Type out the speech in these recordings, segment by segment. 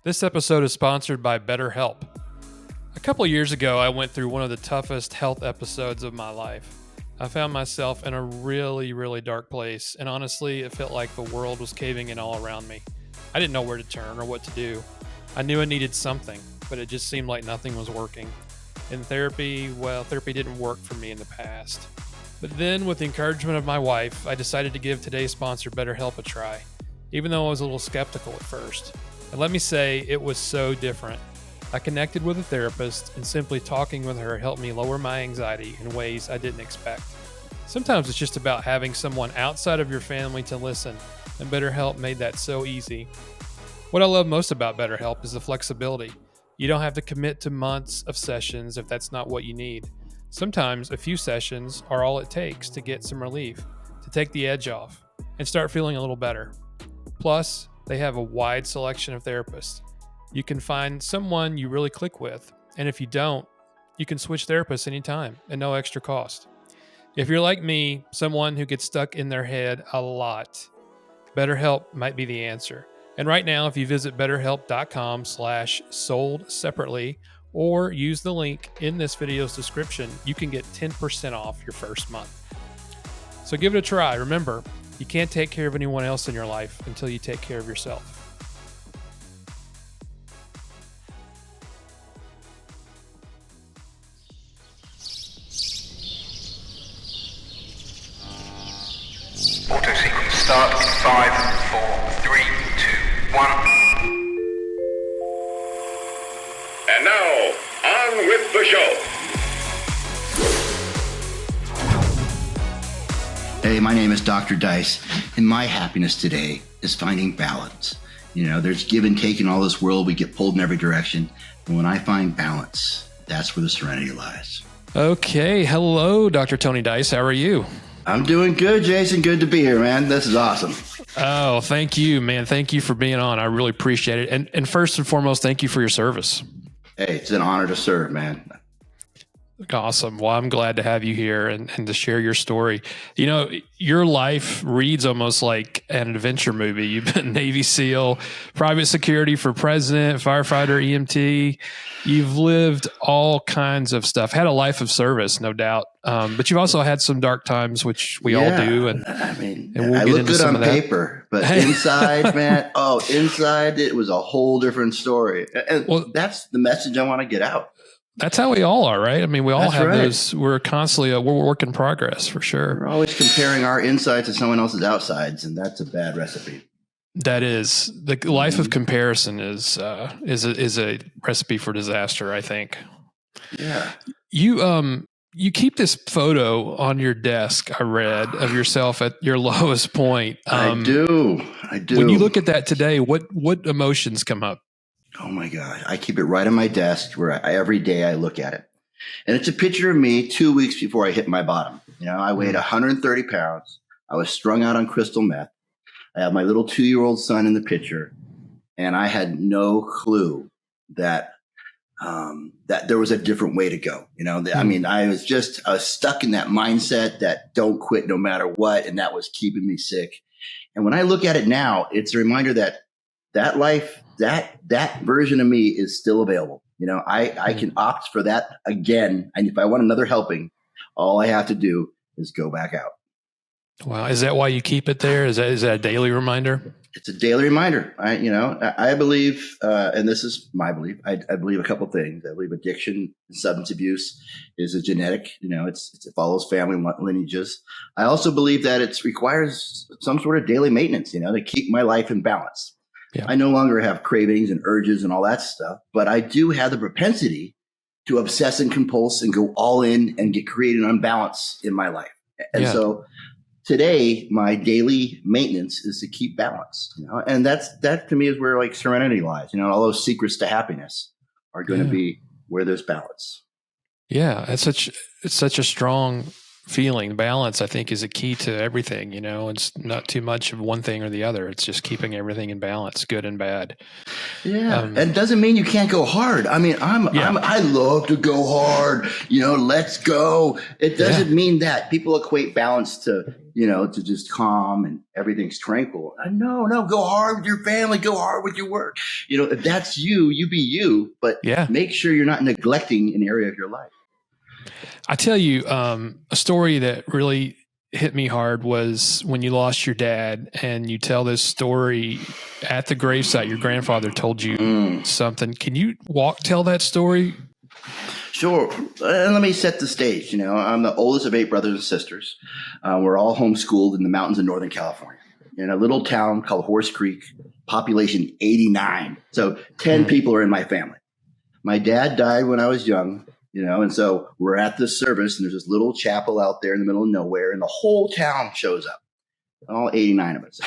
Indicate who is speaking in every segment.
Speaker 1: This episode is sponsored by BetterHelp. A couple years ago, I went through one of the toughest health episodes of my life. I found myself in a really dark place, and honestly, it felt like the world was caving in all around me. I didn't know where to turn or what to do. I knew I needed something, but it just seemed like nothing was working. In therapy, therapy didn't work for me in the past. But then, with the encouragement of my wife, I decided to give today's sponsor BetterHelp a try, even though I was a little skeptical at first. And let me say, it was so different. I connected with a therapist, and simply talking with her helped me lower my anxiety in ways I didn't expect. Sometimes it's just about having someone outside of your family to listen, and BetterHelp made that so easy. What I love most about BetterHelp is the flexibility. You don't have to commit to months of sessions if that's not what you need. Sometimes a few sessions are all it takes to get some relief, to take the edge off, and start feeling a little better. Plus, they have a wide selection of therapists. You can find someone you really click with, and if you don't, you can switch therapists anytime at no extra cost. If you're like me, someone who gets stuck in their head a lot, BetterHelp might be the answer. And right now, if you visit betterhelp.com/sold-separately or use the link in this video's description, you can get 10% off your first month. So give it a try. Remember, you can't take care of anyone else in your life until you take care of yourself.
Speaker 2: Auto sequence start in 5, 4, 3, 2, 1.
Speaker 3: And now, on with the show.
Speaker 4: Hey, my name is Dr. Dice, and my happiness today is finding balance. You know, there's give and take in all this world. We get pulled in every direction. And when I find balance, that's where the serenity lies.
Speaker 1: Okay. Hello, Dr. Tony Dice. How are you?
Speaker 4: I'm doing good, Jason. Good to be here, man. This is awesome.
Speaker 1: Oh, thank you, man. Thank you for being on. I really appreciate it. And first and foremost, thank you for your service.
Speaker 4: Hey, it's an honor to serve, man.
Speaker 1: Awesome. Well, I'm glad to have you here and to share your story. You know, your life reads almost like an adventure movie. You've been Navy SEAL, private security for president, firefighter, EMT. You've lived all kinds of stuff, had a life of service, no doubt. But you've also had some dark times, which we all do. And
Speaker 4: I mean,
Speaker 1: and we'll
Speaker 4: I
Speaker 1: get
Speaker 4: look
Speaker 1: into
Speaker 4: good
Speaker 1: some
Speaker 4: on
Speaker 1: of that.
Speaker 4: paper, but inside, man, inside it was a whole different story. And that's the message I want to get out.
Speaker 1: That's how we all are, right? I mean, we all
Speaker 4: That's
Speaker 1: have
Speaker 4: right.
Speaker 1: those. We're constantly we're work in progress for sure.
Speaker 4: We're always comparing our insides to someone else's outsides, and that's a bad recipe.
Speaker 1: That is the life of comparison is a recipe for disaster, I think.
Speaker 4: Yeah.
Speaker 1: You keep this photo on your desk, I read, of yourself at your lowest point.
Speaker 4: I do.
Speaker 1: When you look at that today, what emotions come up?
Speaker 4: Oh my God. I keep it right on my desk where every day I look at it. And it's a picture of me 2 weeks before I hit my bottom. You know, I weighed 130 pounds. I was strung out on crystal meth. I have my little 2-year-old son in the picture. And I had no clue that there was a different way to go. You know, I mean, I was stuck in that mindset that don't quit no matter what. And that was keeping me sick. And when I look at it now, it's a reminder that life, that version of me is still available. You know, I can opt for that again. And if I want another helping, all I have to do is go back out.
Speaker 1: Wow. Is that why you keep it there? Is that a daily reminder?
Speaker 4: It's a daily reminder. I believe, and this is my belief. I believe a couple of things. I believe addiction and substance abuse is a genetic, you know, it follows family lineages. I also believe that it requires some sort of daily maintenance, you know, to keep my life in balance. Yeah. I no longer have cravings and urges and all that stuff, but I do have the propensity to obsess and compulse and go all in and create an unbalance in my life. And so today, my daily maintenance is to keep balance, you know, and that to me is where like serenity lies. You know, all those secrets to happiness are going to be where there's balance.
Speaker 1: Yeah, it's such a strong feeling. Balance, I think, is a key to everything. You know, it's not too much of one thing or the other. It's just keeping everything in balance, good and bad.
Speaker 4: Yeah, and it doesn't mean you can't go hard. I mean, I love to go hard. Let's go. It doesn't mean that. People equate balance to to just calm and everything's tranquil. No, go hard with your family. Go hard with your work. If that's you, you be you. But make sure you're not neglecting an area of your life.
Speaker 1: I tell you, a story that really hit me hard was when you lost your dad, and you tell this story at the gravesite. Your grandfather told you something. Can you tell that story?
Speaker 4: Sure. Let me set the stage. I'm the oldest of 8 brothers and sisters. We're all homeschooled in the mountains of Northern California in a little town called Horse Creek, population 89. So 10 people are in my family. My dad died when I was young. And so we're at this service, and there's this little chapel out there in the middle of nowhere, and the whole town shows up, all 89 of us.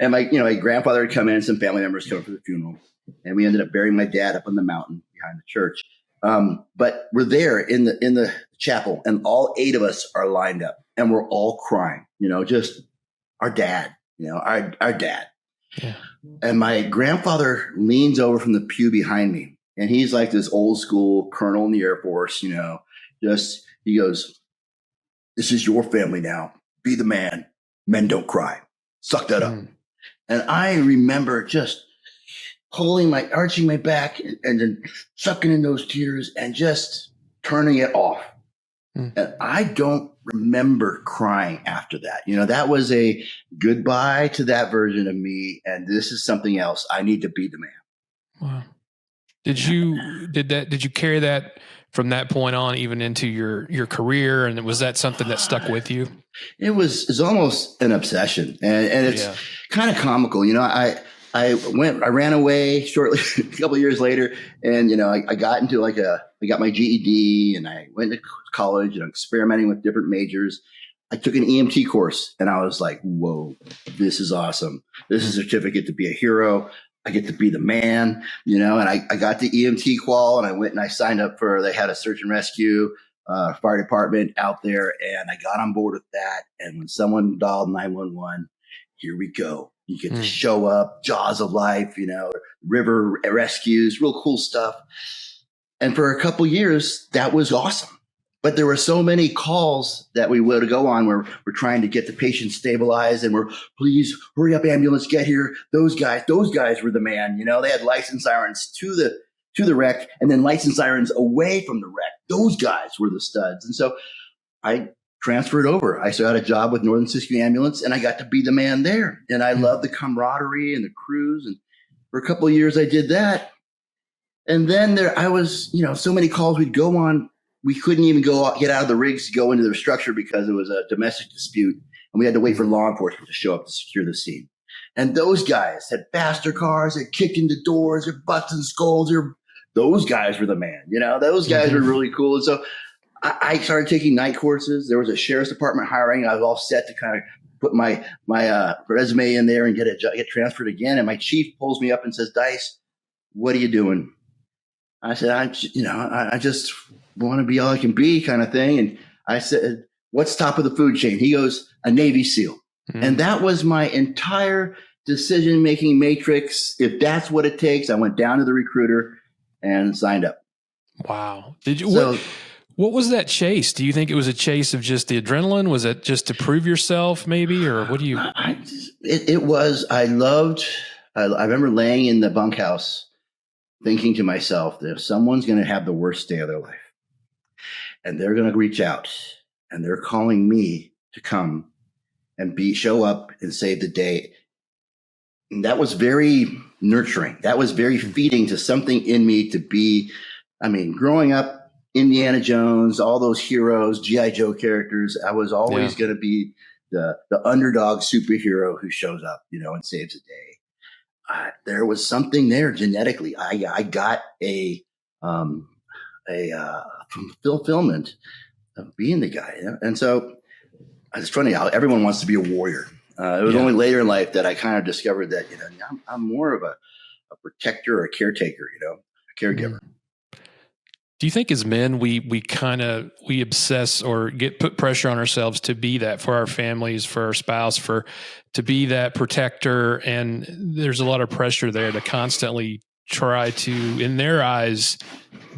Speaker 4: And my grandfather had come in, and some family members come for the funeral, and we ended up burying my dad up on the mountain behind the church. But we're there in the chapel, and all 8 of us are lined up, and we're all crying, just our dad, our dad. Yeah. And my grandfather leans over from the pew behind me. And he's like this old school colonel in the Air Force, he goes, "This is your family now. Be the man. Men don't cry. Suck that up." And I remember just arching my back and then sucking in those tears and just turning it off. And I don't remember crying after that. That was a goodbye to that version of me. And this is something else. I need to be the man.
Speaker 1: Wow. Did you carry that from that point on even into your career? And was that something that stuck with you?
Speaker 4: It's almost an obsession, and it's kind of comical. I ran away shortly, a couple of years later, and I got into I got my GED, and I went to college and experimenting with different majors. I took an EMT course, and I was like, "Whoa, this is awesome! This is a certificate to be a hero. I get to be the man," and I got the EMT qual, and I went and I signed up they had a search and rescue fire department out there, and I got on board with that. And when someone dialed 911, here we go. You get to show up, jaws of life, river rescues, real cool stuff. And for a couple years, that was awesome. But there were so many calls that we would go on where we're trying to get the patient stabilized, and we're, "Please hurry up, ambulance, get here." Those guys were the man. They had license sirens to the wreck, and then license sirens away from the wreck. Those guys were the studs. And so I transferred over. I got a job with Northern Siskiyou Ambulance, and I got to be the man there. And I loved the camaraderie and the crews. And for a couple of years, I did that. And then I was, so many calls we'd go on. We couldn't even get out of the rigs to go into their structure because it was a domestic dispute, and we had to wait for law enforcement to show up to secure the scene. And those guys had faster cars, they kicked into doors, they're butts and skulls. Those guys were the man. Those guys were really cool. And so I started taking night courses. There was a sheriff's department hiring. I was all set to kind of put my resume in there and get transferred again. And my chief pulls me up and says, "Dice, what are you doing?" I said, I just want to be all I can be," kind of thing. And I said, "What's top of the food chain?" He goes, "A Navy SEAL." And that was my entire decision-making matrix. If that's what it takes, I went down to the recruiter and signed up. Wow.
Speaker 1: Did you, what was that chase? Do you think it was a chase of just the adrenaline? Was it just to prove yourself maybe? Or what do you?
Speaker 4: It was, I remember laying in the bunkhouse thinking to myself that if someone's going to have the worst day of their life and they're going to reach out and they're calling me to come and show up and save the day. And that was very nurturing. That was very feeding to something in me to be, growing up, Indiana Jones, all those heroes, G.I. Joe characters, I was always going to be the underdog superhero who shows up, and saves the day. There was something there genetically. I got a fulfillment of being the guy. And so it's funny how everyone wants to be a warrior. It was only later in life that I kind of discovered that, I'm more of a protector or a caretaker, a caregiver.
Speaker 1: Do you think as men, we obsess or put pressure on ourselves to be that for our families, for our spouse, to be that protector? And there's a lot of pressure there to constantly try to, in their eyes,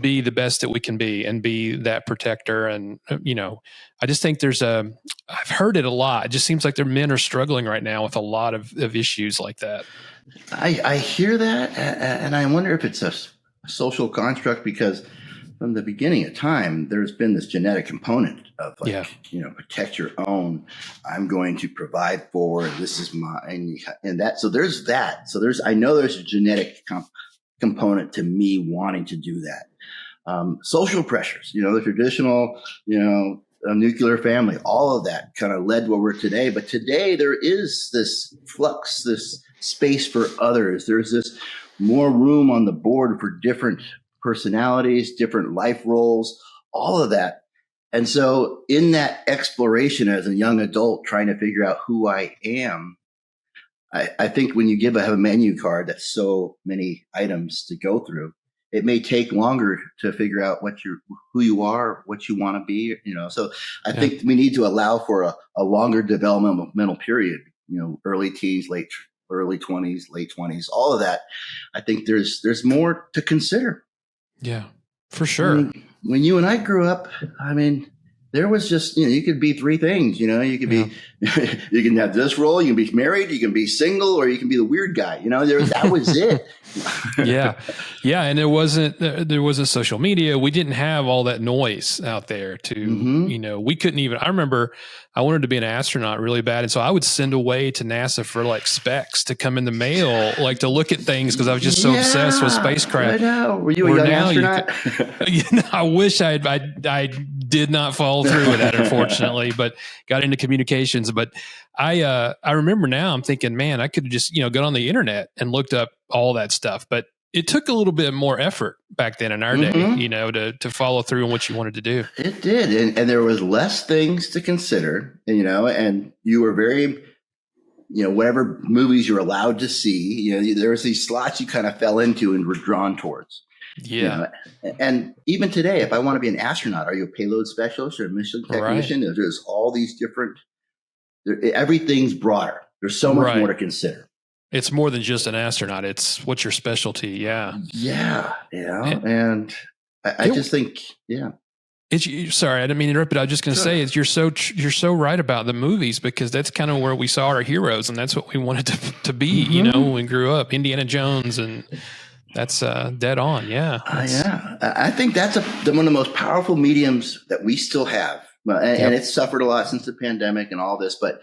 Speaker 1: be the best that we can be and be that protector. And, I just think I've heard it a lot. It just seems like their men are struggling right now with a lot of issues like that.
Speaker 4: I hear that, and I wonder if it's a social construct, because from the beginning of time, there's been this genetic component of protect your own. I'm going to provide for, this is mine, and that. So there's that. So I know there's a genetic component to me wanting to do that. Social pressures, the traditional, a nuclear family, all of that kind of led where we're today. But today there is this flux, this space for others. There's this more room on the board for different personalities, different life roles, all of that. And so in that exploration as a young adult, trying to figure out who I am, I think when you have a menu card that's so many items to go through, it may take longer to figure out who you are, what you want to be, So I think we need to allow for a longer developmental period, early teens, early 20s, late 20s, all of that. I think there's more to consider.
Speaker 1: Yeah, for sure.
Speaker 4: When you and I grew up, there was just, you could be three things, you could be, you can have this role, you can be married, you can be single, or you can be the weird guy, that was it.
Speaker 1: Yeah. And there wasn't social media. We didn't have all that noise out there to, we couldn't even, I remember I wanted to be an astronaut really bad. And so I would send away to NASA for like specs to come in the mail, like to look at things, because I was just so obsessed with spacecraft.
Speaker 4: I know. Were you a young astronaut?
Speaker 1: I wish I did not follow through with that, unfortunately, but got into communications. But I remember now I'm thinking, man, I could have just, got on the internet and looked up all that stuff. But it took a little bit more effort back then in our day, to follow through on what you wanted to do.
Speaker 4: It did. And there was less things to consider, and you were very, whatever movies you're allowed to see, there was these slots you kind of fell into and were drawn towards.
Speaker 1: Yeah.
Speaker 4: And even today, if I want to be an astronaut, are you a payload specialist or a mission technician? Right. There's all these different, everything's broader. There's so much more to consider.
Speaker 1: It's more than just an astronaut. It's what's your specialty. Yeah.
Speaker 4: Yeah. And I just think,
Speaker 1: Sorry, I didn't mean to interrupt, but I was just going to say you're so right about the movies, because that's kind of where we saw our heroes, and that's what we wanted to be, when we grew up. Indiana Jones, and that's dead on. Yeah.
Speaker 4: I think that's one of the most powerful mediums that we still have. And it's suffered a lot since the pandemic and all this, but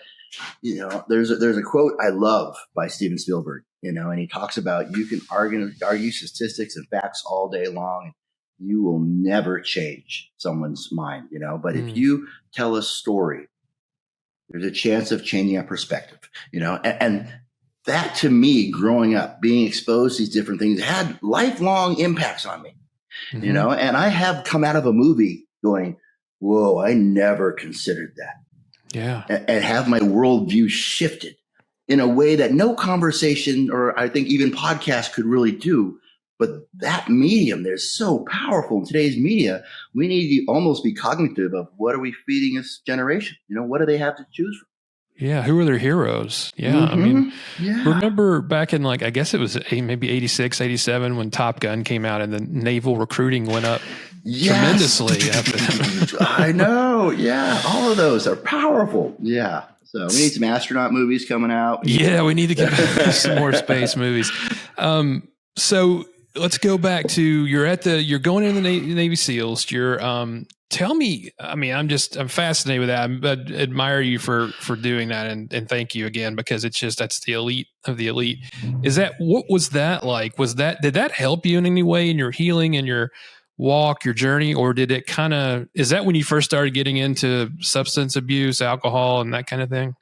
Speaker 4: there's a quote I love by Steven Spielberg, and he talks about, you can argue statistics and facts all day long. You will never change someone's mind, but if you tell a story, there's a chance of changing a perspective, and that, to me, growing up, being exposed to these different things had lifelong impacts on me, and I have come out of a movie going, whoa, I never considered that.
Speaker 1: Yeah.
Speaker 4: And have my worldview shifted in a way that no conversation, or I think even podcast, could really do. But that medium, they're so powerful in today's media. We need to almost be cognitive of, what are we feeding this generation? What do they have to choose from?
Speaker 1: Yeah. Who are their heroes? Yeah. Remember back in, I guess it was maybe 86, 87, when Top Gun came out and the naval recruiting went up tremendously.
Speaker 4: I know. Yeah. All of those are powerful. Yeah. So we need some astronaut movies coming out.
Speaker 1: Yeah. We need to get some more space movies. So let's go back to, you're going in the Navy SEALs. Tell me, I'm fascinated with that. I admire you for doing that. And thank you again, because that's the elite of the elite. What was that like? Did that help you in any way in your healing and your walk, your journey? Or did it is that when you first started getting into substance abuse, alcohol, and that kind of thing?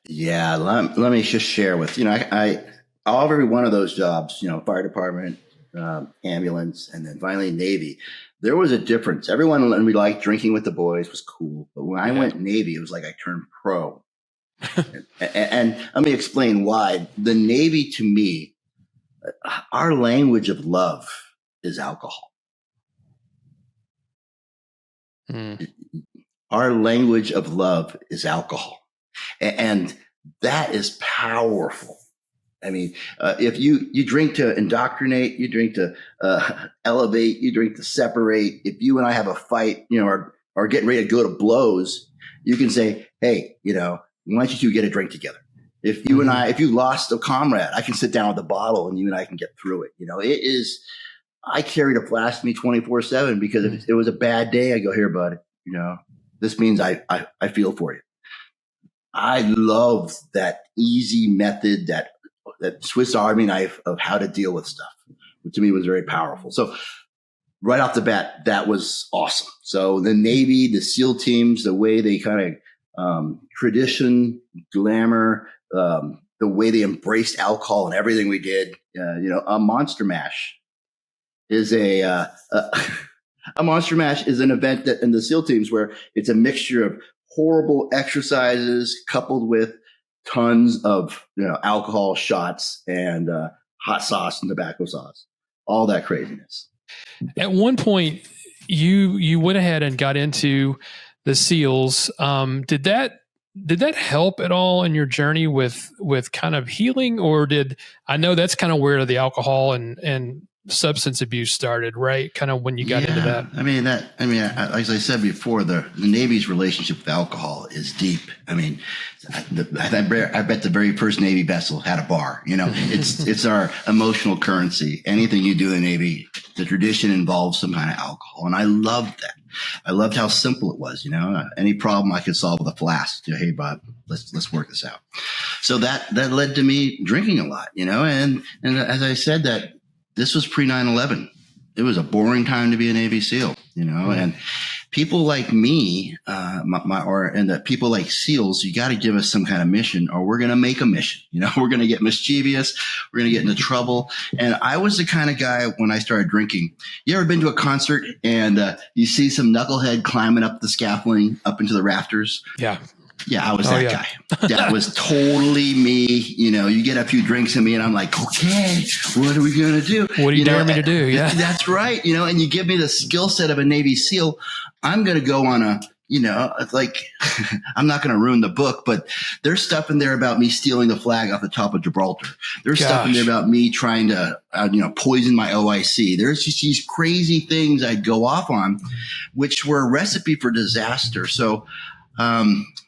Speaker 4: Yeah. Let me just share with, every one of those jobs, fire department, ambulance, and then finally Navy, there was a difference. Everyone, and we liked drinking with the boys, was cool. But when I went Navy, it was like I turned pro. and let me explain why. The Navy, to me, our language of love is alcohol. Our language of love is alcohol. And that is powerful. I mean, if you drink to indoctrinate, you drink to elevate, you drink to separate. If you and I have a fight, or getting ready to go to blows, you can say, hey, why don't you two get a drink together? If you and I, if you lost a comrade, I can sit down with a bottle and you and I can get through it. It is, I carried a flask with me 24/7 because if it was a bad day, I go, here, bud, this means I feel for you. I love that easy method, that Swiss Army knife of how to deal with stuff, which to me was very powerful. So right off the bat, that was awesome. So the Navy, the SEAL teams, the way they kind of tradition, glamour, the way they embraced alcohol and everything we did, a Monster Mash is a Monster Mash is an event that in the SEAL teams where it's a mixture of horrible exercises coupled with tons of alcohol shots and hot sauce and tobacco sauce, all that craziness.
Speaker 1: At one point, you went ahead and got into the SEALs. Did that help at all in your journey with kind of healing, or I know that's kind of where the alcohol and substance abuse started, right? Kind of when you got into that.
Speaker 4: As I said before, the Navy's relationship with alcohol is deep. I mean, I bet the very first Navy vessel had a bar. It's our emotional currency. Anything you do in the Navy, the tradition involves some kind of alcohol, and I loved that. I loved how simple it was. Any problem I could solve with a flask. Hey, Bob, let's work this out. So that led to me drinking a lot. And as I said that. This was pre 9/11. It was a boring time to be a Navy SEAL, and people like me, and people like SEALs, you got to give us some kind of mission or we're going to make a mission. We're going to get mischievous. We're going to get into trouble. And I was the kind of guy when I started drinking. You ever been to a concert and you see some knucklehead climbing up the scaffolding up into the rafters?
Speaker 1: Yeah.
Speaker 4: Yeah, I was that guy. That was totally me. You get a few drinks in me and I'm like, okay, what are we going to do?
Speaker 1: What do you dare me to do? Yeah,
Speaker 4: that's right. And you give me the skill set of a Navy SEAL. I'm going to go on I'm not going to ruin the book, but there's stuff in there about me stealing the flag off the top of Gibraltar. There's stuff in there about me trying to, poison my OIC. There's just these crazy things I'd go off on, which were a recipe for disaster. So,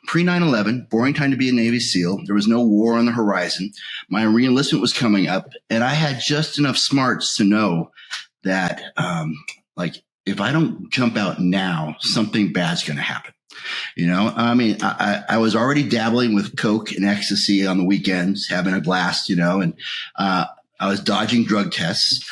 Speaker 4: pre 9/11, boring time to be a Navy SEAL. There was no war on the horizon. My reenlistment was coming up, and I had just enough smarts to know that, if I don't jump out now, something bad's going to happen. I was already dabbling with coke and ecstasy on the weekends, having a blast, and I was dodging drug tests.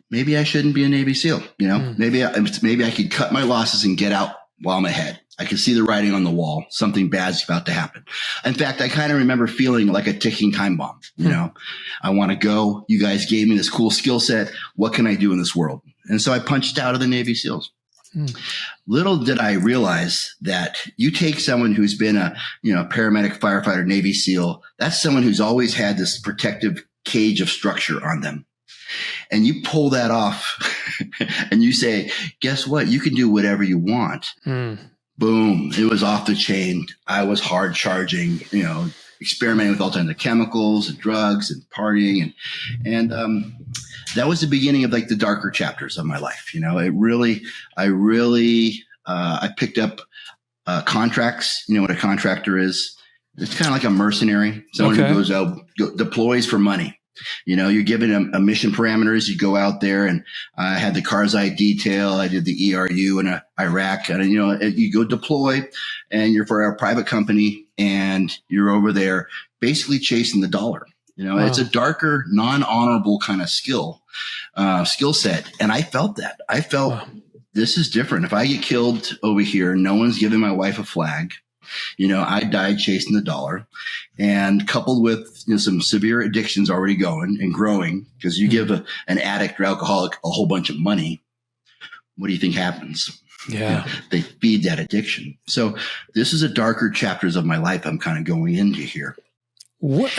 Speaker 4: Maybe I shouldn't be a Navy SEAL. Maybe I could cut my losses and get out while I'm ahead. I could see the writing on the wall. Something bad's about to happen. In fact, I kind of remember feeling like a ticking time bomb. I want to go. You guys gave me this cool skill set. What can I do in this world? And so I punched out of the Navy SEALs. Little did I realize that you take someone who's been a paramedic, firefighter, Navy SEAL. That's someone who's always had this protective cage of structure on them. And you pull that off and you say, guess what? You can do whatever you want. Boom. It was off the chain. I was hard charging, experimenting with all kinds of chemicals and drugs and partying. And that was the beginning of the darker chapters of my life. I picked up contracts. You know what a contractor is? It's kind of like a mercenary, someone who goes out, deploys for money. You're given a mission parameters. You go out there, and I had the Karzai detail. I did the ERU in Iraq, and you go deploy, and you're for a private company, and you're over there basically chasing the dollar. It's a darker, non-honorable kind of skill set, and I felt that. I felt this is different. If I get killed over here, no one's giving my wife a flag. I died chasing the dollar, and coupled with some severe addictions already going and growing, because you give an addict or alcoholic a whole bunch of money, what do you think happens?
Speaker 1: Yeah.
Speaker 4: They feed that addiction. So this is a darker chapters of my life I'm kind of going into here.
Speaker 1: What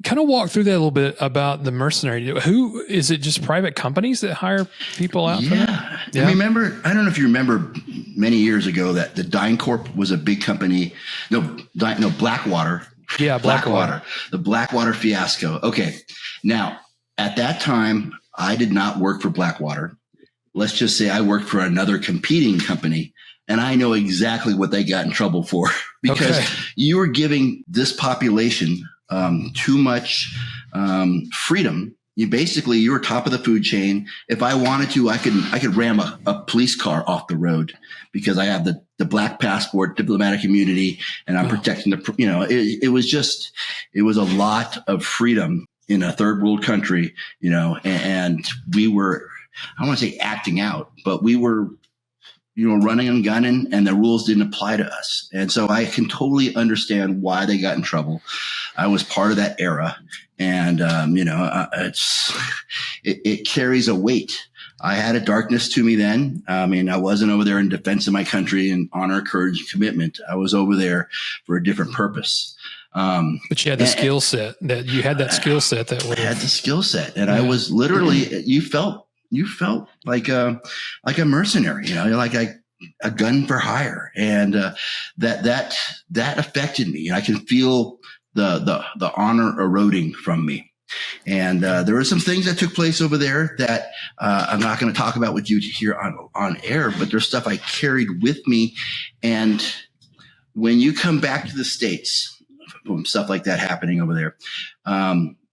Speaker 1: kind of walk through that a little bit about the Mercenary? Who is it? Just private companies that hire people out for that? Yeah.
Speaker 4: I don't know if you remember many years ago that the DynCorp was a big company. No, Blackwater
Speaker 1: Yeah, Blackwater.
Speaker 4: The Blackwater fiasco. Okay. Now, at that time, I did not work for Blackwater. Let's just say I worked for another competing company, and I know exactly what they got in trouble for because you were giving this population too much freedom. You were top of the food chain. If I wanted to, I could ram a police car off the road because I have the black passport, diplomatic immunity, and I'm protecting it was a lot of freedom in a third world country, and we were, I don't want to say acting out, but we were, running and gunning, and the rules didn't apply to us. And so I can totally understand why they got in trouble. I was part of that era, and it carries a weight. I had a darkness to me then. I mean, I wasn't over there in defense of my country and honor, courage, and commitment. I was over there for a different purpose.
Speaker 1: But you had the skill set that you had that skill set that would
Speaker 4: I had the skill set, and I was literally. You felt like a mercenary, like a gun for hire, and that affected me. I can feel the honor eroding from me. And there were some things that took place over there that I'm not going to talk about with you here on air, but there's stuff I carried with me. And when you come back to the States, stuff like that happening over there,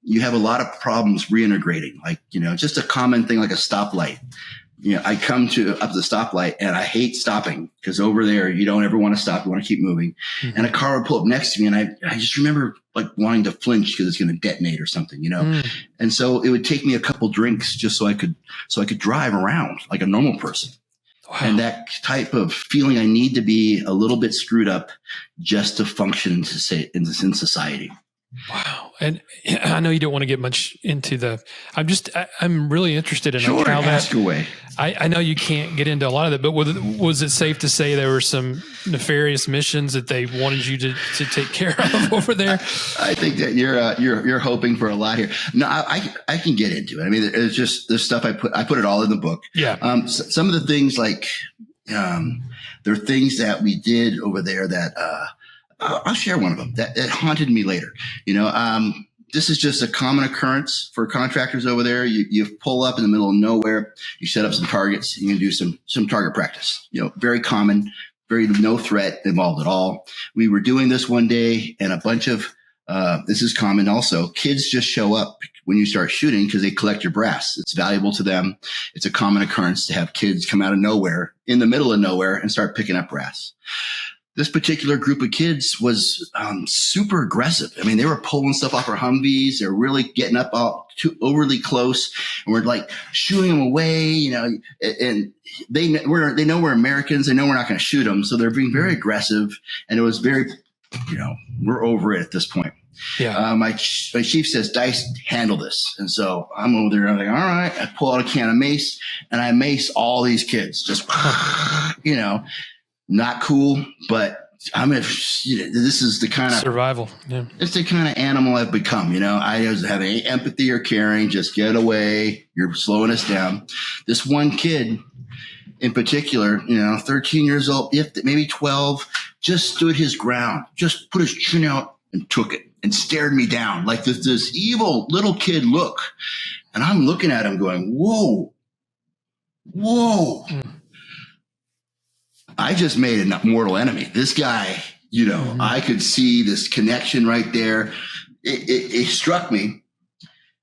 Speaker 4: you have a lot of problems reintegrating, like, just a common thing like a stoplight. I come up to the stoplight and I hate stopping because over there, you don't ever want to stop. You want to keep moving. Mm-hmm. And a car would pull up next to me. And I just remember like wanting to flinch because it's going to detonate or something, And so it would take me a couple drinks just so I could drive around like a normal person. Wow. And that type of feeling, I need to be a little bit screwed up just to function in society.
Speaker 1: Wow. And I know you don't want to get much into I'm really interested in
Speaker 4: how
Speaker 1: that.
Speaker 4: Away.
Speaker 1: I know you can't get into a lot of it, but was it safe to say there were some nefarious missions that they wanted you to take care of over there?
Speaker 4: I think that you're hoping for a lot here. No, I can get into it. I mean, it's just this stuff I put it all in the book.
Speaker 1: Yeah.
Speaker 4: Some of the things like, there are things that we did over there that, I'll share one of them that haunted me later. This is just a common occurrence for contractors over there. You pull up in the middle of nowhere, you set up some targets, you can do some target practice. Very common, very no threat involved at all. We were doing this one day, and a bunch of this is common also. Kids just show up when you start shooting because they collect your brass. It's valuable to them. It's a common occurrence to have kids come out of nowhere, in the middle of nowhere, and start picking up brass. This particular group of kids was super aggressive. I mean, they were pulling stuff off our Humvees. They're really getting up all too overly close, and we're like shooting them away, and they know we're Americans. They know we're not going to shoot them. So they're being very aggressive, and it was very, we're over it at this point.
Speaker 1: Yeah.
Speaker 4: My chief says, Dice, handle this. And so I'm over there. I'm like, all right. I pull out a can of mace, and I mace all these kids. Just, not cool, but this is the kind of
Speaker 1: survival. Yeah.
Speaker 4: It's the kind of animal I've become. I doesn't have any empathy or caring. Just get away. You're slowing us down. This one kid in particular, 13 years old, maybe 12, just stood his ground, just put his chin out and took it and stared me down like this evil little kid look. And I'm looking at him going, whoa. I just made a mortal enemy. This guy, I could see this connection right there. It struck me.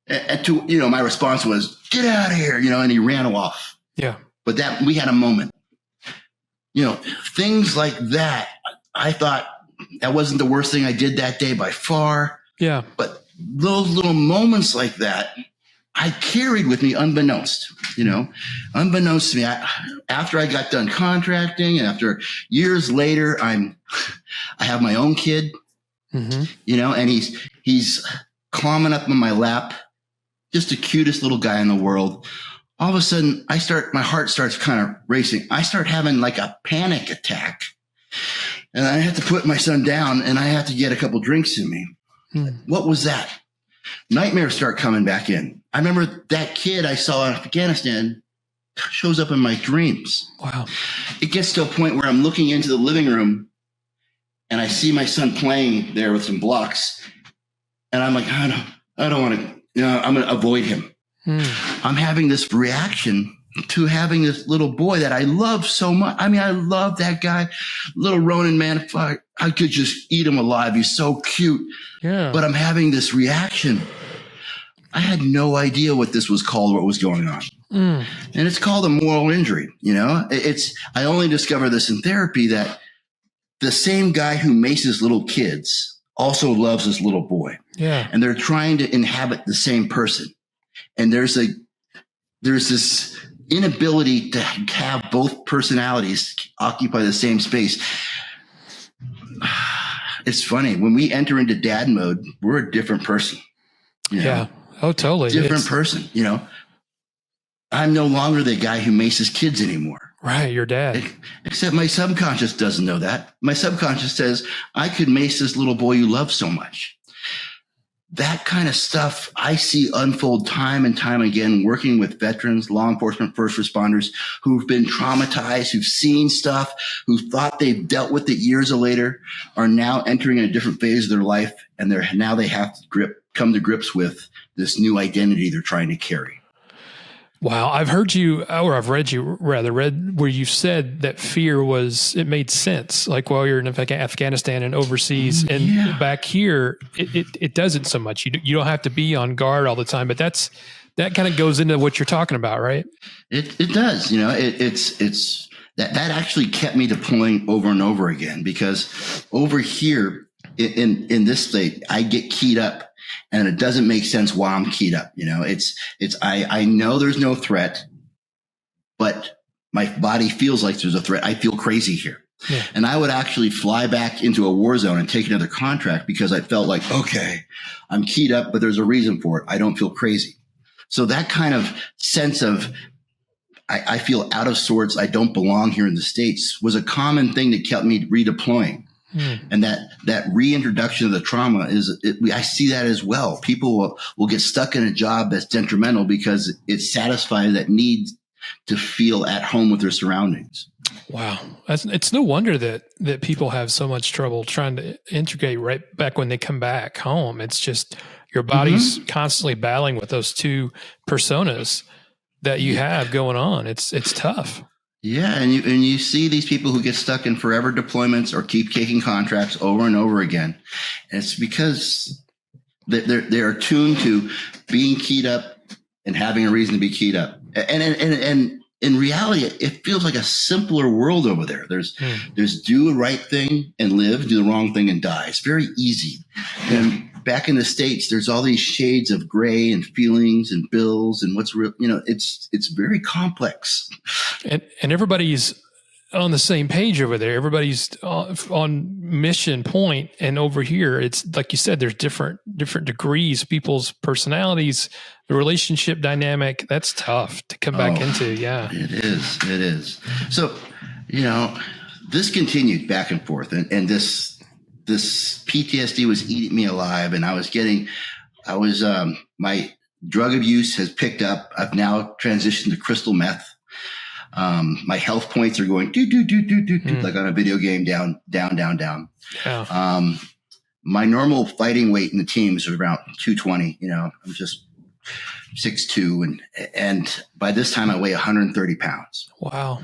Speaker 4: And my response was, get out of here, and he ran off.
Speaker 1: Yeah.
Speaker 4: But we had a moment. Things like that, I thought that wasn't the worst thing I did that day by far.
Speaker 1: Yeah.
Speaker 4: But those little moments like that, I carried with me unbeknownst to me. After I got done contracting, and after years later, I have my own kid, and he's climbing up in my lap, just the cutest little guy in the world. All of a sudden, my heart starts kind of racing. I start having like a panic attack, and I have to put my son down, and I have to get a couple drinks in me. What was that? Nightmares start coming back in. I remember that kid I saw in Afghanistan shows up in my dreams.
Speaker 1: Wow.
Speaker 4: It gets to a point where I'm looking into the living room, and I see my son playing there with some blocks, and I'm like, I don't want to, I'm going to avoid him. I'm having this reaction to having this little boy that I love so much. I mean, I love that guy, little Ronan, man. I could just eat him alive. He's so cute.
Speaker 1: Yeah.
Speaker 4: But I'm having this reaction. I had no idea what this was called, what was going on. And it's called a moral injury. I only discovered this in therapy, that the same guy who maces little kids also loves this little boy.
Speaker 1: Yeah.
Speaker 4: And they're trying to inhabit the same person. And there's this inability to have both personalities occupy the same space. It's funny. When we enter into dad mode, we're a different person.
Speaker 1: Yeah. Oh, totally.
Speaker 4: Different person. I'm no longer the guy who maces kids anymore.
Speaker 1: Right. Your dad.
Speaker 4: Except my subconscious doesn't know that. My subconscious says, I could mace this little boy you love so much. That kind of stuff I see unfold time and time again, working with veterans, law enforcement, first responders who've been traumatized, who've seen stuff, who thought they've dealt with it years later, are now entering in a different phase of their life. And they have to come to grips with this new identity they're trying to carry.
Speaker 1: Wow. I've read you where you said that fear it made sense. Like while you're in Afghanistan and overseas, and back here, it doesn't so much. You don't have to be on guard all the time, but that kind of goes into what you're talking about, right? It
Speaker 4: does. It's that actually kept me deploying over and over again, because over here in this state, I get keyed up. And it doesn't make sense why I'm keyed up. I know there's no threat, but my body feels like there's a threat. I feel crazy here. Yeah. And I would actually fly back into a war zone and take another contract because I felt like, okay, I'm keyed up, but there's a reason for it. I don't feel crazy. So that kind of sense of, I feel out of sorts, I don't belong here in the States, was a common thing that kept me redeploying. And that reintroduction of the trauma I see that as well. People will get stuck in a job that's detrimental because it satisfies that need to feel at home with their surroundings.
Speaker 1: Wow. It's no wonder that people have so much trouble trying to integrate right back when they come back home. It's just your body's constantly battling with those two personas that you have going on. It's tough.
Speaker 4: Yeah, and you see these people who get stuck in forever deployments or keep taking contracts over and over again. And it's because they're attuned to being keyed up and having a reason to be keyed up. And in reality, it feels like a simpler world over there. There's do the right thing and live, do the wrong thing and die. It's very easy. And back in the States, there's all these shades of gray and feelings and bills and what's real. It's very complex.
Speaker 1: And everybody's on the same page over there. Everybody's on mission point. And over here, it's like you said, there's different degrees, people's personalities, the relationship dynamic. That's tough to come back into. Yeah,
Speaker 4: it is. So, this continued back and forth, and this PTSD was eating me alive, and my drug abuse has picked up. I've now transitioned to crystal meth. My health points are going like on a video game, down. Yeah. My normal fighting weight in the team is around 220. I'm just 6'2", and by this time I weigh 130 pounds.
Speaker 1: Wow.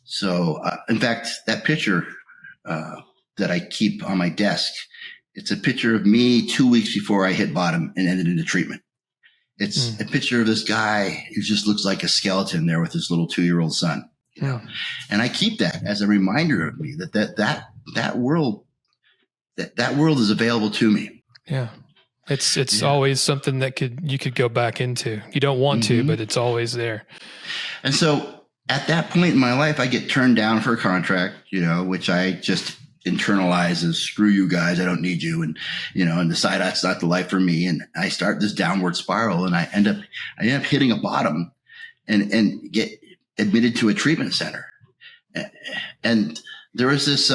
Speaker 4: So, in fact, that picture that I keep on my desk, it's a picture of me 2 weeks before I hit bottom and ended into treatment. It's a picture of this guy who just looks like a skeleton there with his little 2-year-old son. And I keep that as a reminder of me that world is available to me.
Speaker 1: Yeah. It's always something that you could go back into. You don't want to, but it's always there. And
Speaker 4: so at that point in my life, I get turned down for a contract, which I just internalize as screw you guys. I don't need you. And, and decide that's not the life for me. And I start this downward spiral, and I end up hitting a bottom and get admitted to a treatment center. And there was this,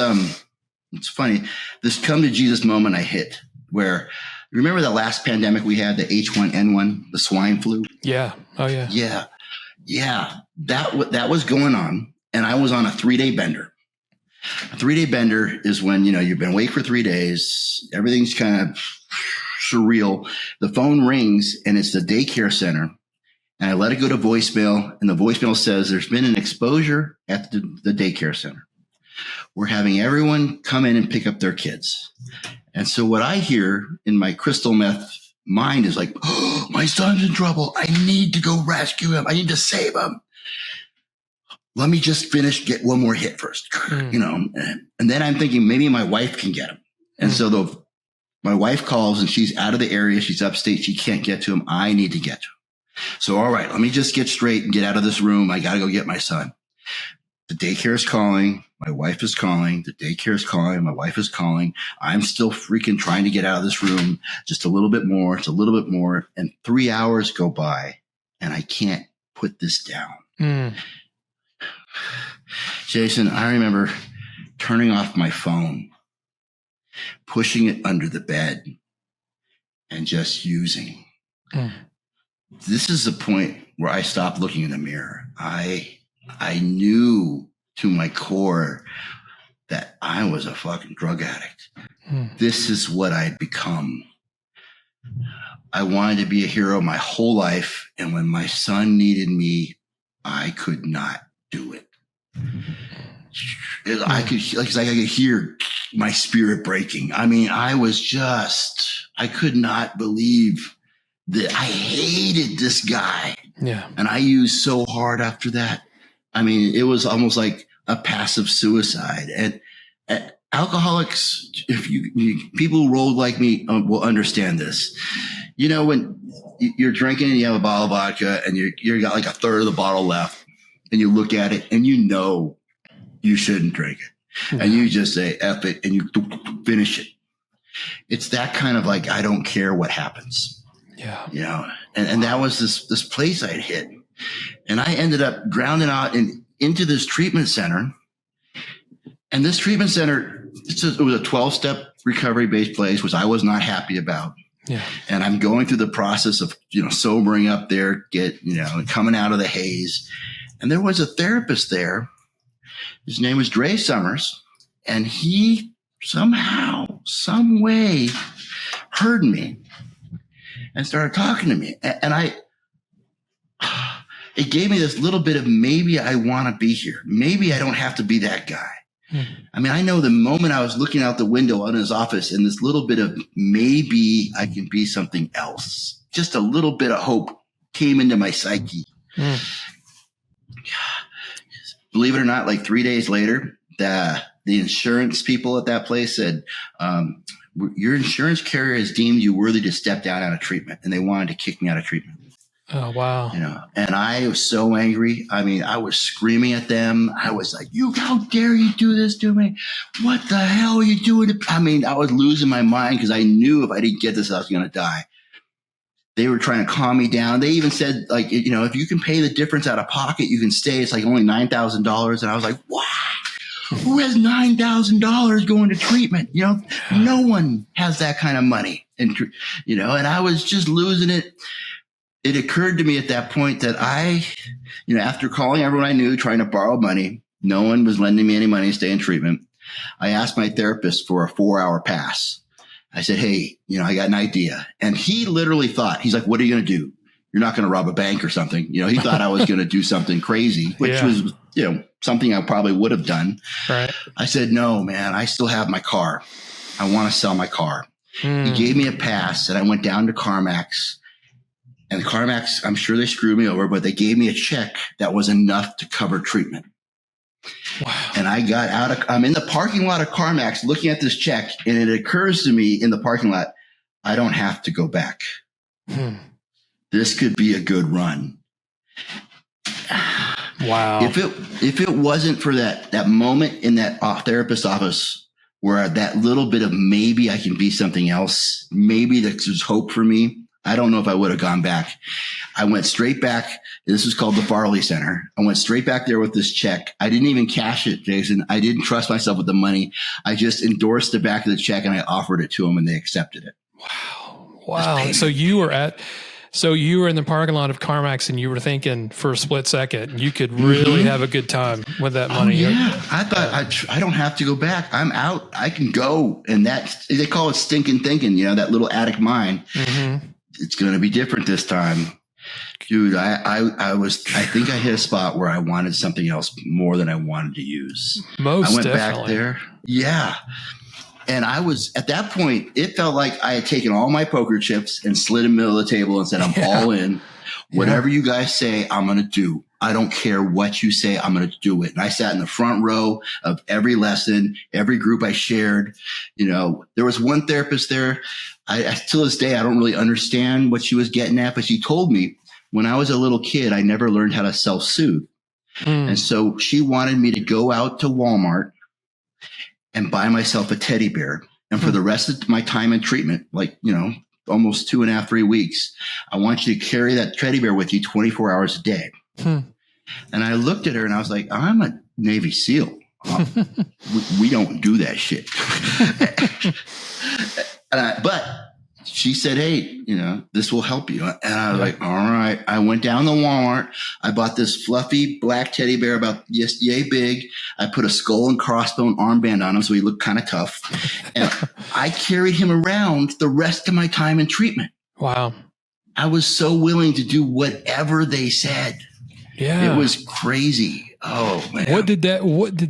Speaker 4: it's funny, this come to Jesus moment I hit where, remember the last pandemic we had, the H1N1, the swine flu?
Speaker 1: Yeah. Oh yeah.
Speaker 4: Yeah. That was going on. And I was on a 3-day bender. A 3-day bender is when, you've been awake for 3 days. Everything's kind of surreal. The phone rings and it's the daycare center. And I let it go to voicemail. And the voicemail says there's been an exposure at the daycare center. We're having everyone come in and pick up their kids. And so what I hear in my crystal meth mind is like, oh, my son's in trouble. I need to go rescue him. I need to save him. Let me just get one more hit first, And then I'm thinking maybe my wife can get him. And so my wife calls and she's out of the area. She's upstate. She can't get to him. I need to get to him. So, all right, let me just get straight and get out of this room. I got to go get my son. The daycare is calling. My wife is calling. The daycare is calling. My wife is calling. I'm still freaking trying to get out of this room. Just a little bit more. It's a little bit more. And 3 hours go by and I can't put this down. Jason, I remember turning off my phone, pushing it under the bed and just using. This is the point where I stopped looking in the mirror. I knew to my core that I was a fucking drug addict. This is what I'd become. I wanted to be a hero my whole life. And when my son needed me, I could not do it. I could hear my spirit breaking. I mean, I could not believe that I hated this guy.
Speaker 1: Yeah.
Speaker 4: And I used so hard after that. I mean, it was almost like a passive suicide. And alcoholics, people who rolled like me will understand this. When you're drinking and you have a bottle of vodka and you got like a third of the bottle left and you look at it and you shouldn't drink it. And you just say, F it, and you finish it. It's that kind of like, I don't care what happens.
Speaker 1: Yeah.
Speaker 4: And that was this place I'd hit. And I ended up grounding out into this treatment center. And this treatment center, it was a 12-step recovery-based place, which I was not happy about.
Speaker 1: Yeah.
Speaker 4: And I'm going through the process of, sobering up there, coming out of the haze. And there was a therapist there. His name was Dre Summers. And he somehow, some way heard me and started talking to me. And it gave me this little bit of maybe I want to be here. Maybe I don't have to be that guy. I mean, I know the moment I was looking out the window in his office and this little bit of maybe I can be something else, just a little bit of hope came into my psyche. Believe it or not, like 3 days later, the insurance people at that place said, your insurance carrier has deemed you worthy to step down out of treatment. And they wanted to kick me out of treatment.
Speaker 1: Oh, wow.
Speaker 4: And I was so angry. I mean, I was screaming at them. I was like, how dare you do this to me? What the hell are you doing? I mean, I was losing my mind because I knew if I didn't get this, I was going to die. They were trying to calm me down. They even said, like, if you can pay the difference out of pocket, you can stay. It's like only $9,000. And I was like, what? Who has $9,000 going to treatment? No one has that kind of money. And I was just losing it. It occurred to me at that point that after calling everyone I knew, trying to borrow money, no one was lending me any money to stay in treatment. I asked my therapist for a 4-hour pass. I said, hey, I got an idea. And he literally thought, he's like, what are you going to do? You're not going to rob a bank or something. He thought I was going to do something crazy, which was, something I probably would have done. Right. I said, no, man, I still have my car. I want to sell my car. He gave me a pass and I went down to CarMax. And CarMax, I'm sure they screwed me over, but they gave me a check that was enough to cover treatment. Wow. And I got I'm in the parking lot of CarMax looking at this check, and it occurs to me in the parking lot, I don't have to go back. This could be a good run.
Speaker 1: Wow.
Speaker 4: If it wasn't for that moment in that therapist's office where that little bit of maybe I can be something else, maybe there's hope for me, I don't know if I would have gone back. I went straight back. This is called the Farley Center. I went straight back there with this check. I didn't even cash it, Jason. I didn't trust myself with the money. I just endorsed the back of the check and I offered it to them and they accepted it.
Speaker 1: Wow. So you were So you were in the parking lot of CarMax and you were thinking for a split second, you could really have a good time with that money.
Speaker 4: Oh, yeah. I thought I don't have to go back. I'm out. I can go. And they call it stinking thinking, that little addict mind. Mm-hmm. It's going to be different this time. Dude, I think I hit a spot where I wanted something else more than I wanted to use. I went back there. Yeah. And I was, at that point, it felt like I had taken all my poker chips and slid in the middle of the table and said, I'm all in. Whatever you guys say, I'm going to do. I don't care what you say. I'm going to do it. And I sat in the front row of every lesson, every group I shared. There was one therapist there. I till this day, I don't really understand what she was getting at, but she told me when I was a little kid, I never learned how to self-soothe. And so she wanted me to go out to Walmart and buy myself a teddy bear. And for the rest of my time in treatment, almost 2.5, 3 weeks, I want you to carry that teddy bear with you 24 hours a day. And I looked at her and I was like, I'm a Navy SEAL. We don't do that shit. But she said, hey, this will help you. And I was like, all right. I went down to Walmart. I bought this fluffy black teddy bear about yay big. I put a skull and crossbone armband on him so he looked kind of tough. And I carried him around the rest of my time in treatment.
Speaker 1: Wow.
Speaker 4: I was so willing to do whatever they said.
Speaker 1: Yeah.
Speaker 4: It was crazy. Oh, man.
Speaker 1: What did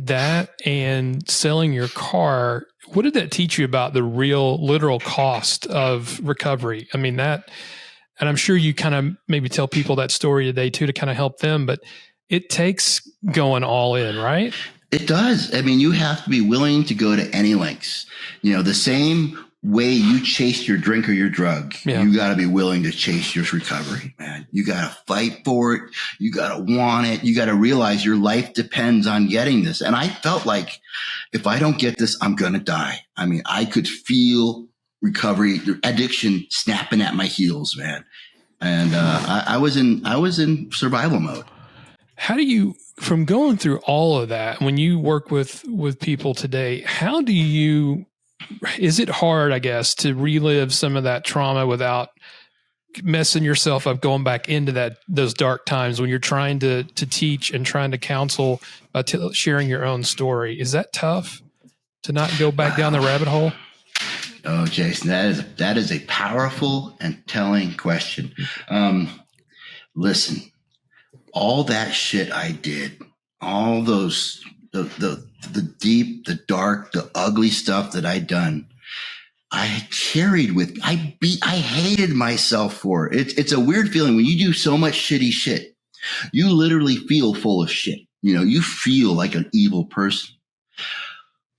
Speaker 1: that and selling your car, what did that teach you about the real literal cost of recovery? I mean, and I'm sure you kind of maybe tell people that story today too, to kind of help them, but it takes going all in, right?
Speaker 4: It does. I mean, you have to be willing to go to any lengths. The same way you chase your drink or your drug, you got to be willing to chase your recovery, man. You got to fight for it. You got to want it. You got to realize your life depends on getting this. And I felt like if I don't get this, I'm going to die. I mean, I could feel recovery, addiction snapping at my heels, man. And I was in survival mode.
Speaker 1: How do you, from going through all of that, when you work with people today, is it hard, I guess, to relive some of that trauma without messing yourself up, going back into those dark times when you're trying to teach and trying to counsel by sharing your own story? Is that tough to not go back down the rabbit hole?
Speaker 4: Oh, Jason, that is a powerful and telling question. Listen, all that shit I did, all those the deep, the dark, the ugly stuff that I'd done, I carried with me. I hated myself for it. It's a weird feeling when you do so much shitty shit. You literally feel full of shit. You feel like an evil person.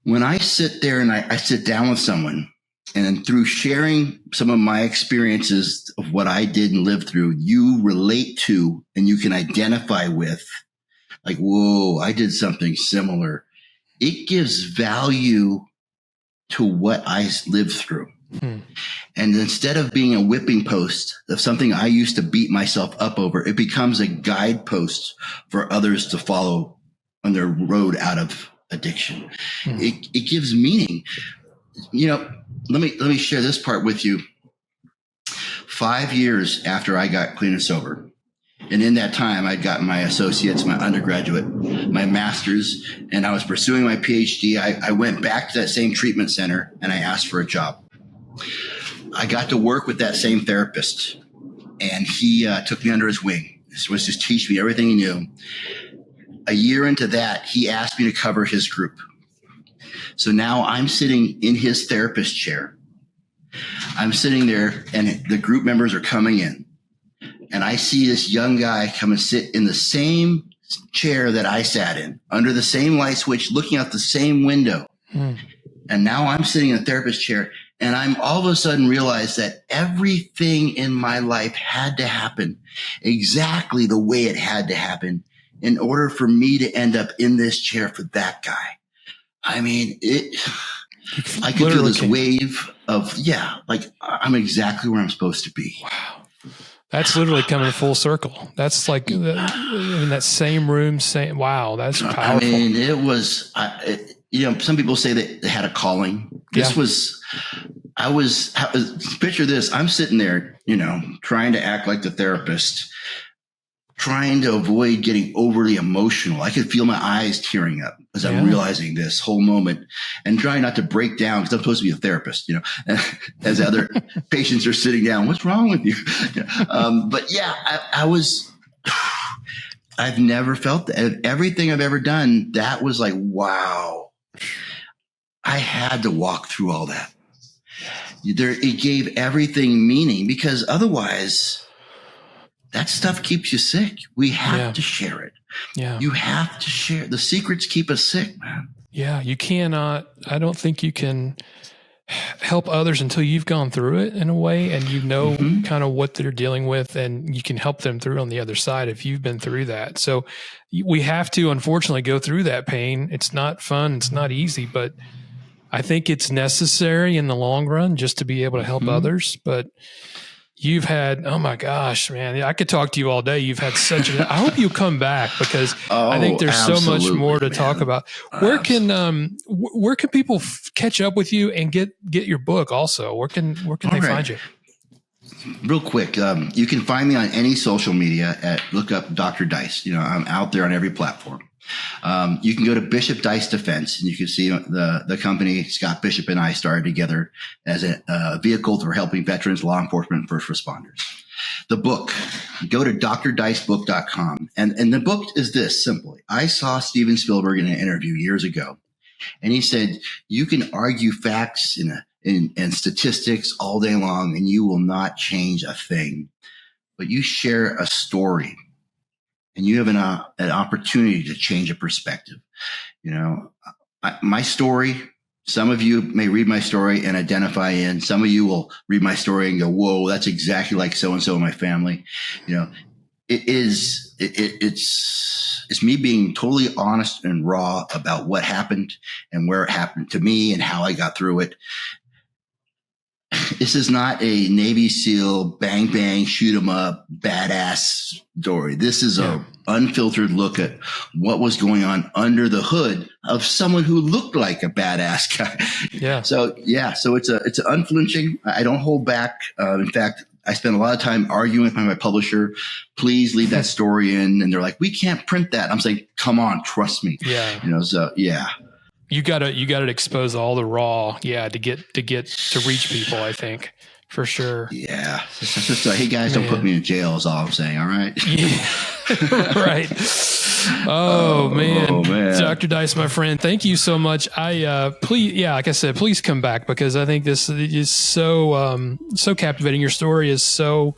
Speaker 4: When I sit there and I sit down with someone, and through sharing some of my experiences of what I did and lived through, you relate to and you can identify with, like, whoa, I did something similar. It gives value to what I lived through. And instead of being a whipping post of something I used to beat myself up over, it becomes a guidepost for others to follow on their road out of addiction. It gives meaning. Let me share this part with you. 5 years after I got clean and sober, and in that time, I'd gotten my associates, my undergraduate, my master's, and I was pursuing my PhD. I went back to that same treatment center and I asked for a job. I got to work with that same therapist, and he took me under his wing. This was just teach me everything he knew. A year into that, he asked me to cover his group. So now I'm sitting in his therapist chair. I'm sitting there and the group members are coming in. And I see this young guy come and sit in the same chair that I sat in, under the same light switch, looking out the same window. And now I'm sitting in a therapist chair, and I'm all of a sudden realized that everything in my life had to happen exactly the way it had to happen in order for me to end up in this chair for that guy. I mean, I could feel this wave of, like I'm exactly where I'm supposed to be.
Speaker 1: Wow. That's literally coming full circle. That's like in that same room saying, wow, that's powerful.
Speaker 4: I mean, it was, some people say that they had a calling. This was, picture this. I'm sitting there, trying to act like the therapist, trying to avoid getting overly emotional. I could feel my eyes tearing up as I'm realizing this whole moment, and trying not to break down, because I'm supposed to be a therapist, as other patients are sitting down. What's wrong with you? But yeah, I've never felt that. Everything I've ever done, that was like, wow. I had to walk through all that. It gave everything meaning, because otherwise that stuff keeps you sick. We have to share it. Yeah. You have to share. The secrets keep us sick, man.
Speaker 1: Yeah. You cannot, I don't think you can help others until you've gone through it in a way, and kind of what they're dealing with, and you can help them through on the other side if you've been through that. So we have to, unfortunately, go through that pain. It's not fun. It's not easy, but I think it's necessary in the long run just to be able to help others. But you've had, oh my gosh, man, I could talk to you all day. You've had I hope you come back, because I think there's so much more to talk about. Where can people catch up with you and get your book also? Where can they find you?
Speaker 4: Real quick, you can find me on any social media look up Dr. Dice. I'm out there on every platform. You can go to Bishop Dice Defense, and you can see the company Scott Bishop and I started together as a vehicle for helping veterans, law enforcement, and first responders. The book, go to drdicebook.com. And the book is this, simply. I saw Steven Spielberg in an interview years ago, and he said, you can argue facts and statistics all day long, and you will not change a thing. But you share a story, and you have an opportunity to change a perspective. My story, some of you may read my story and identify in. Some of you will read my story and go, whoa, that's exactly like so-and-so in my family. It's me being totally honest and raw about what happened and where it happened to me and how I got through it. This is not a Navy SEAL bang, bang, shoot 'em up, badass story. This is a unfiltered look at what was going on under the hood of someone who looked like a badass guy. Yeah. So it's unflinching. I don't hold back. In fact, I spent a lot of time arguing with my publisher. Please leave that story in. And they're like, we can't print that. I'm saying, come on, trust me. Yeah.
Speaker 1: You gotta expose all the raw, to get to reach people, I think, for sure.
Speaker 4: Yeah. Just hey guys, don't put me in jail is all I'm saying. All right.
Speaker 1: Yeah. Right. Oh man. Dr. Dice, my friend, thank you so much. Like I said, please come back, because I think this is so captivating. Your story is so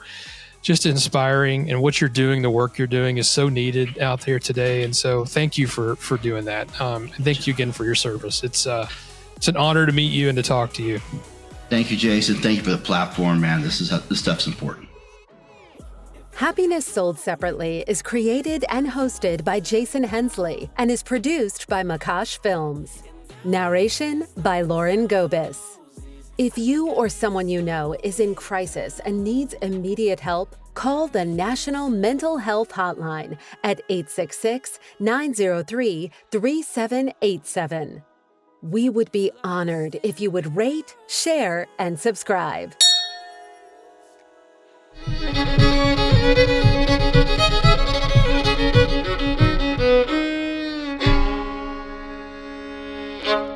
Speaker 1: just inspiring, and what you're doing, the work you're doing, is so needed out there today. And so thank you for doing that. And thank you again for your service. It's an honor to meet you and to talk to you.
Speaker 4: Thank you, Jason. Thank you for the platform, man. This stuff's important.
Speaker 5: Happiness Sold Separately is created and hosted by Jason Hensley and is produced by Makash Films. Narration by Lauren Gobis. If you or someone you know is in crisis and needs immediate help, call the National Mental Health Hotline at 866-903-3787. We would be honored if you would rate, share, and subscribe.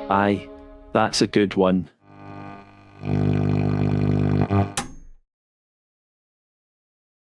Speaker 6: Aye, that's a good one.